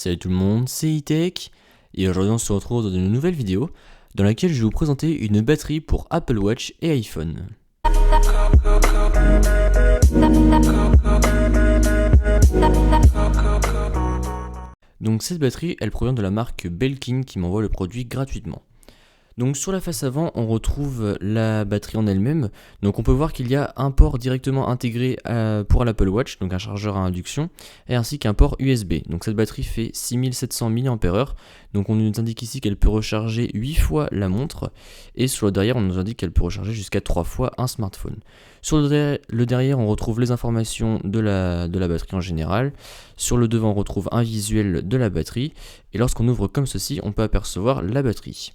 Salut tout le monde, c'est E-Tech et aujourd'hui on se retrouve dans une nouvelle vidéo dans laquelle je vais vous présenter une batterie pour Apple Watch et iPhone. Donc cette batterie elle provient de la marque Belkin qui m'envoie le produit gratuitement. Donc sur la face avant, on retrouve la batterie en elle-même. Donc on peut voir qu'il y a un port directement intégré pour l'Apple Watch, donc un chargeur à induction, et ainsi qu'un port USB. Donc cette batterie fait 6700 mAh. Donc on nous indique ici qu'elle peut recharger 8 fois la montre, et sur le derrière on nous indique qu'elle peut recharger jusqu'à 3 fois un smartphone. Sur le derrière on retrouve les informations de la batterie en général. Sur le devant on retrouve un visuel de la batterie, et lorsqu'on ouvre comme ceci on peut apercevoir la batterie.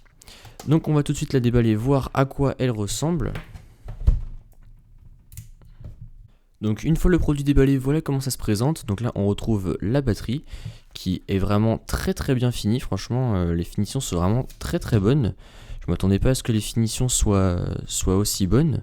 Donc on va tout de suite la déballer, voir à quoi elle ressemble. Donc une fois le produit déballé, voilà comment ça se présente. Donc là on retrouve la batterie qui est vraiment très bien finie. Franchement les finitions sont vraiment très bonnes. Je m'attendais pas à ce que les finitions soient aussi bonnes.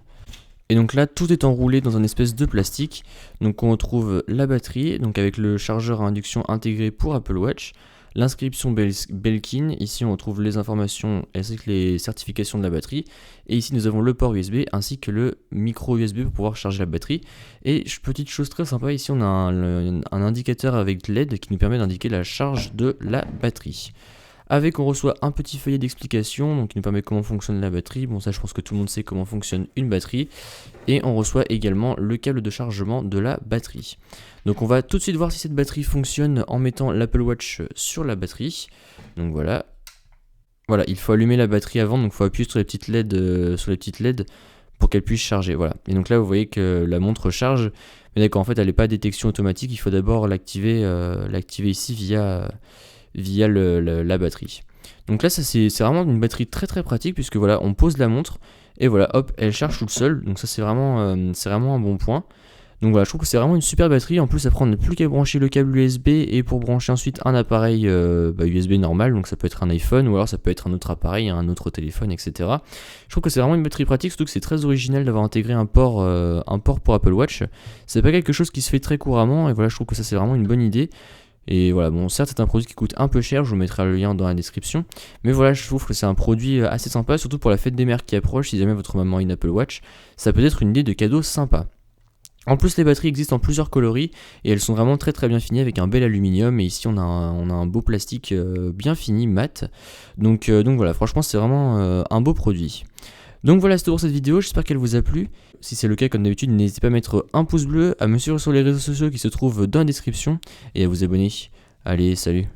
Et donc là tout est enroulé dans un espèce de plastique. Donc on retrouve la batterie, donc avec le chargeur à induction intégré pour Apple Watch. L'inscription Belkin, ici on retrouve les informations ainsi que les certifications de la batterie. Et ici nous avons le port USB ainsi que le micro USB pour pouvoir charger la batterie. Et petite chose très sympa, ici on a un indicateur avec LED qui nous permet d'indiquer la charge de la batterie. Avec on reçoit un petit feuillet d'explication donc qui nous permet comment fonctionne la batterie. Bon ça je pense que tout le monde sait comment fonctionne une batterie. Et on reçoit également le câble de chargement de la batterie. Donc on va tout de suite voir si cette batterie fonctionne en mettant l'Apple Watch sur la batterie. Donc voilà. Voilà, il faut allumer la batterie avant, donc il faut appuyer sur les petites LED, pour qu'elle puisse charger. Voilà. Et donc là vous voyez que la montre charge. Mais d'accord, en fait elle n'est pas à détection automatique, il faut d'abord l'activer ici via la batterie. Donc là c'est vraiment une batterie très pratique puisque voilà on pose la montre et voilà hop elle charge toute seule, donc ça c'est vraiment un bon point. Donc voilà, je trouve que c'est vraiment une super batterie. En plus après on n'a plus qu'à brancher le câble USB et pour brancher ensuite un appareil USB normal, donc ça peut être un iPhone ou alors ça peut être un autre appareil, un autre téléphone, etc. Je trouve que c'est vraiment une batterie pratique, surtout que c'est très original d'avoir intégré un port pour Apple Watch. C'est pas quelque chose qui se fait très couramment et voilà je trouve que ça c'est vraiment une bonne idée. Et voilà, bon, certes, c'est un produit qui coûte un peu cher, je vous mettrai le lien dans la description. Mais voilà, je trouve que c'est un produit assez sympa, surtout pour la fête des mères qui approche. Si jamais votre maman a une Apple Watch, ça peut être une idée de cadeau sympa. En plus, les batteries existent en plusieurs coloris et elles sont vraiment très bien finies avec un bel aluminium. Et ici, on a un beau plastique bien fini, mat. Donc voilà, franchement, c'est vraiment un beau produit. Donc voilà, c'est tout pour cette vidéo, j'espère qu'elle vous a plu. Si c'est le cas, comme d'habitude, n'hésitez pas à mettre un pouce bleu, à me suivre sur les réseaux sociaux qui se trouvent dans la description et à vous abonner. Allez, salut!